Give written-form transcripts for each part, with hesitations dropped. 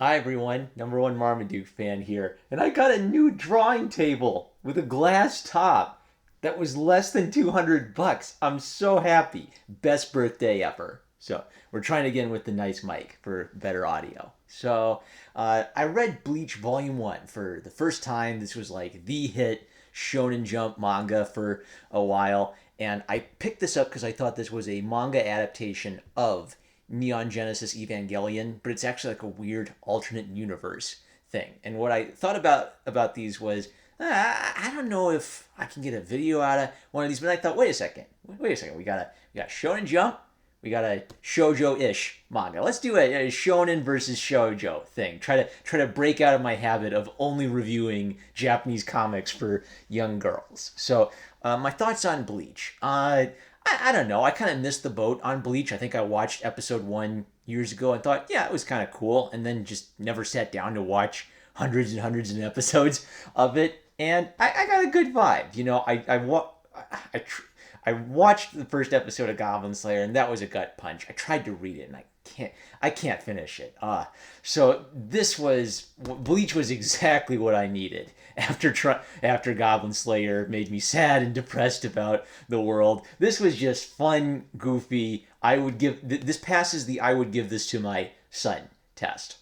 Hi everyone, number one Marmaduke fan here, and I got a new drawing table with a glass top that was less than 200 bucks. I'm so happy. Best birthday ever. So, we're trying again with the nice mic for better audio. I read Bleach Volume 1 for the first time. This was like the hit Shonen Jump manga for a while, and I picked this up because I thought this was a manga adaptation of Neon Genesis Evangelion, but it's actually like a weird alternate universe thing. And what I thought about these was, I don't know if I can get a video out of one of these, but I thought, wait a second, we got Shonen Jump, we got a shojo-ish manga. Let's do a shonen versus shojo thing. Try to break out of my habit of only reviewing Japanese comics for young girls. My thoughts on Bleach. I don't know. I kind of missed the boat on Bleach. I think I watched episode 1 years ago and thought, yeah, it was kind of cool, and then just never sat down to watch hundreds and hundreds of episodes of it. And I got a good vibe. I, I watched the first episode of Goblin Slayer, and that was a gut punch. I tried to read it, and I can't finish it. So this was Bleach was exactly what I needed after Goblin Slayer made me sad and depressed about the world. This was just fun, goofy. This passes the I would give this to my son test.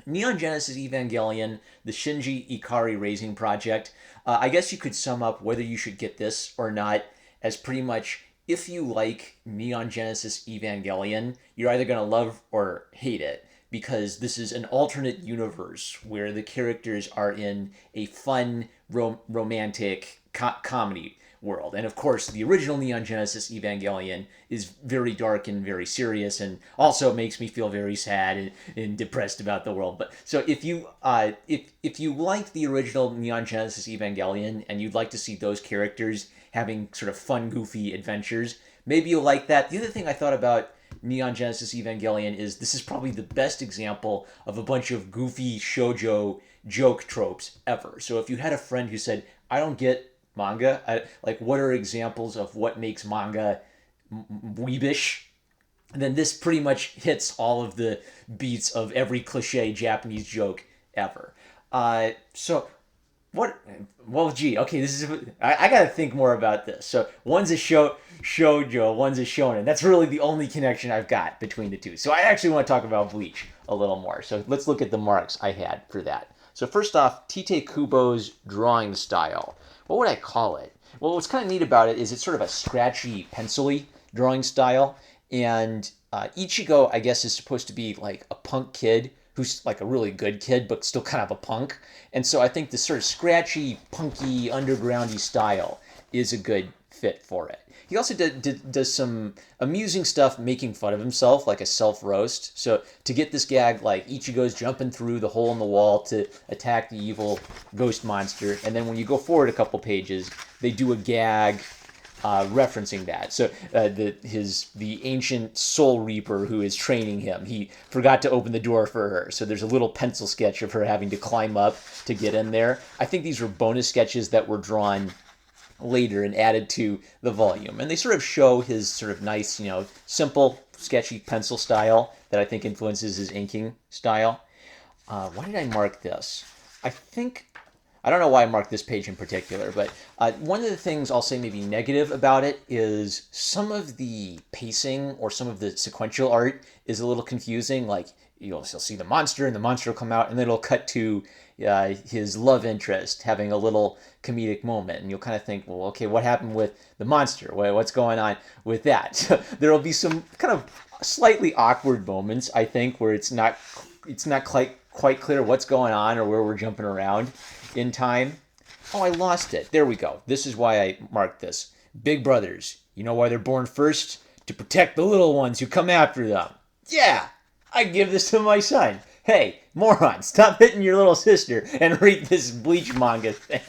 Neon Genesis Evangelion, the Shinji Ikari Raising Project. I guess you could sum up whether you should get this or not as pretty much if you like Neon Genesis Evangelion, you're either going to love or hate it because this is an alternate universe where the characters are in a fun, romantic comedy world. And of course, the original Neon Genesis Evangelion is very dark and very serious, and also makes me feel very sad and depressed about the world. But so if you like the original Neon Genesis Evangelion and you'd like to see those characters having sort of fun, goofy adventures, maybe you'll like that. The other thing I thought about Neon Genesis Evangelion is this is probably the best example of a bunch of goofy shojo joke tropes ever. So if you had a friend who said, I don't get manga, like what are examples of what makes manga weebish, then this pretty much hits all of the beats of every cliche Japanese joke ever. So what? Well, gee, okay. This is I got to think more about this. So one's a shojo, one's a shonen. That's really the only connection I've got between the two. So I actually want to talk about Bleach a little more. So let's look at the marks I had for that. So first off, Tite Kubo's drawing style. What would I call it? Well, what's kind of neat about it is it's sort of a scratchy, pencily drawing style, and Ichigo, I guess, is supposed to be like a punk kid who's like a really good kid, but still kind of a punk. And so I think this sort of scratchy, punky, undergroundy style is a good fit for it. He also does some amusing stuff making fun of himself, like a self roast. So to get this gag, like Ichigo's jumping through the hole in the wall to attack the evil ghost monster, and then when you go forward a couple pages, they do a gag referencing that. So the ancient Soul Reaper who is training him, he forgot to open the door for her. So there's a little pencil sketch of her having to climb up to get in there. I think these were bonus sketches that were drawn later and added to the volume, and they sort of show his sort of nice, simple, sketchy pencil style that I think influences his inking style. Why did I mark this? I don't know why I marked this page in particular, but one of the things I'll say maybe negative about it is some of the pacing or some of the sequential art is a little confusing. Like you'll see the monster, and the monster will come out, and then it'll cut to his love interest having a little comedic moment, and you'll kind of think, well, okay, what happened with the monster? What's going on with that? So there will be some kind of slightly awkward moments, I think, where it's not quite clear what's going on or where we're jumping around in time. Oh, I lost it. There we go. This is why I marked this. Big brothers, you know why they're born first? To protect the little ones who come after them. Yeah, I give this to my son. Hey, moron, stop hitting your little sister and read this Bleach manga thing.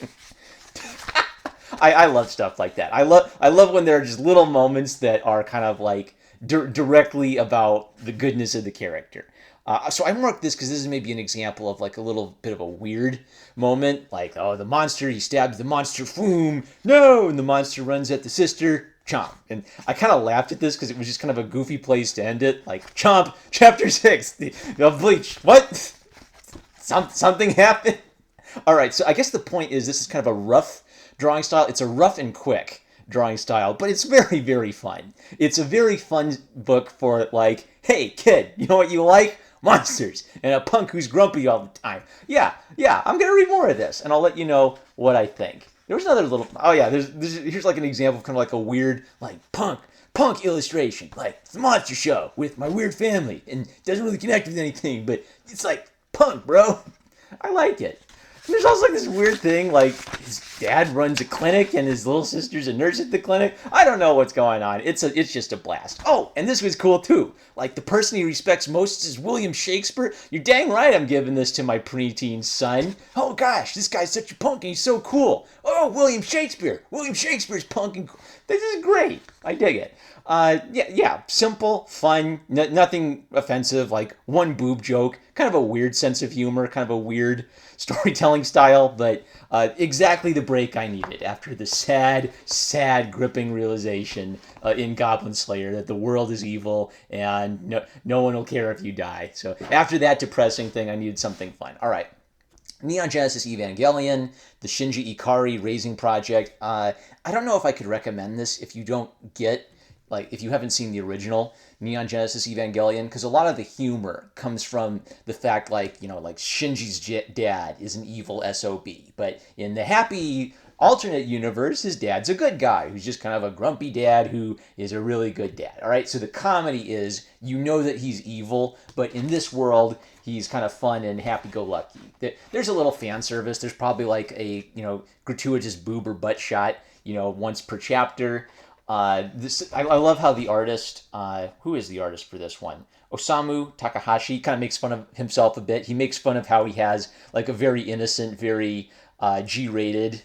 I love stuff like that. I love when there are just little moments that are kind of like directly about the goodness of the character. So I marked this because this is maybe an example of like a little bit of a weird moment. Like, oh, the monster, he stabs the monster, boom, no, and the monster runs at the sister, chomp. And I kind of laughed at this because it was just kind of a goofy place to end it. Like, chomp, chapter 6, the Bleach, what? Something happened. All right, so I guess the point is this is kind of a rough drawing style. It's a rough and quick drawing style, but it's very, very fun. It's a very fun book for like, hey, kid, you know what you like? Monsters and a punk who's grumpy all the time. Yeah, I'm gonna read more of this, and I'll let you know what I think. There was another little. Oh yeah, here's like an example of kind of like a weird like punk illustration, like it's a monster show with my weird family, and it doesn't really connect with anything, but it's like punk, bro. I like it. And there's also like this weird thing, like his dad runs a clinic and his little sister's a nurse at the clinic. I don't know what's going on. It's just a blast. Oh, and this was cool too. Like the person he respects most is William Shakespeare. You're dang right I'm giving this to my preteen son. Oh gosh, this guy's such a punk and he's so cool. Oh, William Shakespeare. William Shakespeare's punk and cool. This is great. I dig it. Yeah, simple, fun, nothing offensive, like one boob joke, kind of a weird sense of humor, kind of a weird storytelling style, but exactly the break I needed after the sad, gripping realization in Goblin Slayer that the world is evil and no one will care if you die. So after that depressing thing, I needed something fun. All right. Neon Genesis Evangelion, the Shinji Ikari Raising Project. I don't know if I could recommend this if you don't get... like, if you haven't seen the original Neon Genesis Evangelion, because a lot of the humor comes from the fact, like, like Shinji's dad is an evil SOB. But in the happy alternate universe, his dad's a good guy who's just kind of a grumpy dad who is a really good dad. All right, so the comedy is, that he's evil, but in this world, he's kind of fun and happy-go-lucky. There's a little fan service. There's probably like a, gratuitous boob or butt shot, once per chapter. I love how the artist, who is the artist for this one? Osamu Takahashi kind of makes fun of himself a bit. He makes fun of how he has like a very innocent, very G-rated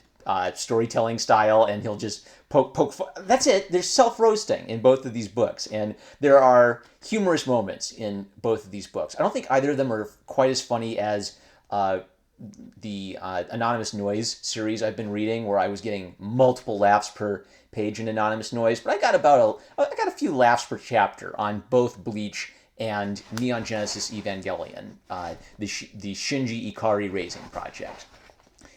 storytelling style, and he'll just poke fun. That's it. There's self-roasting in both of these books, and there are humorous moments in both of these books. I don't think either of them are quite as funny as the Anonymous Noise series I've been reading, where I was getting multiple laughs per page in Anonymous Noise, but I got a few laughs per chapter on both Bleach and Neon Genesis Evangelion, the Shinji Ikari Raising Project.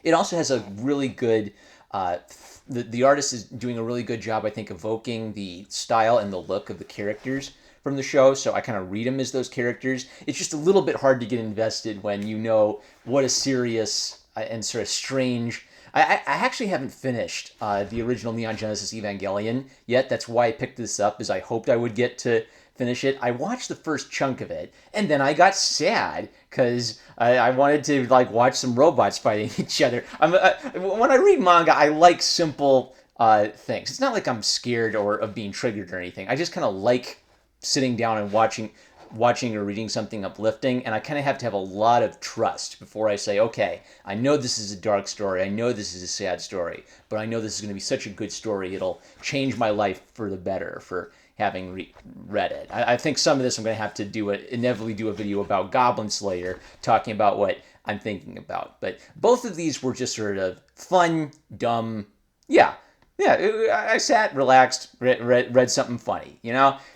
It also has a really good... the artist is doing a really good job, I think, evoking the style and the look of the characters from the show, so I kind of read them as those characters. It's just a little bit hard to get invested when you know what a serious and sort of strange... I actually haven't finished the original Neon Genesis Evangelion yet. That's why I picked this up, is I hoped I would get to finish it. I watched the first chunk of it, and then I got sad because I wanted to like watch some robots fighting each other. When I read manga, I like simple things. It's not like I'm scared or of being triggered or anything. I just kind of like sitting down and watching or reading something uplifting, and I kind of have to have a lot of trust before I say, okay, I know this is a dark story, I know this is a sad story, but I know this is going to be such a good story, it'll change my life for the better for having read it. I think some of this I'm going to have to inevitably do a video about Goblin Slayer, talking about what I'm thinking about. But both of these were just sort of fun, dumb, yeah, I sat, relaxed, read something funny,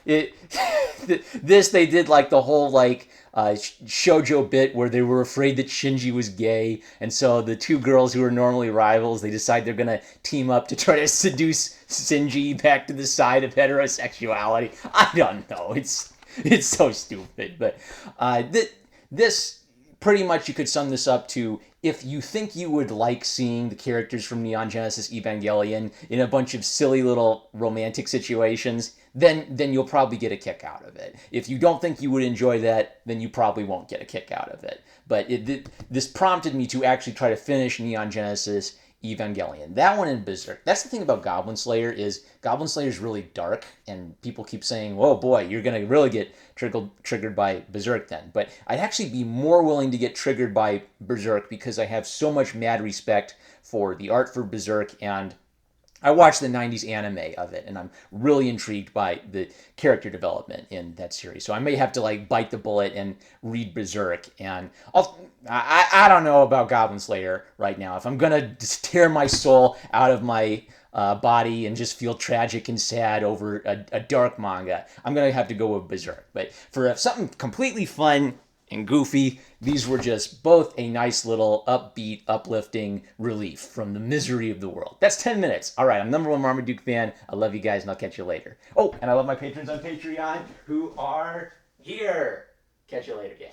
They did like the whole like Shojo bit where they were afraid that Shinji was gay, and so the two girls who are normally rivals, they decide they're gonna team up to try to seduce Shinji back to the side of heterosexuality. I don't know, it's so stupid, but this pretty much you could sum this up to, if you think you would like seeing the characters from Neon Genesis Evangelion in a bunch of silly little romantic situations, then you'll probably get a kick out of it. If you don't think you would enjoy that, then you probably won't get a kick out of it. But this prompted me to actually try to finish Neon Genesis Evangelion. That one in Berserk. That's the thing about Goblin Slayer, is Goblin Slayer is really dark, and people keep saying, "Whoa, boy, you're gonna really get triggered by Berserk then." But I'd actually be more willing to get triggered by Berserk because I have so much mad respect for the art for Berserk, and I watched the 90s anime of it, and I'm really intrigued by the character development in that series. So I may have to like bite the bullet and read Berserk. And I don't know about Goblin Slayer right now. If I'm gonna just tear my soul out of my body and just feel tragic and sad over a dark manga, I'm gonna have to go with Berserk. But for something completely fun and Goofy. These were just both a nice little upbeat, uplifting relief from the misery of the world. That's 10 minutes. All right, I'm number one Marmaduke fan. I love you guys, and I'll catch you later. Oh, and I love my patrons on Patreon who are here. Catch you later, gang.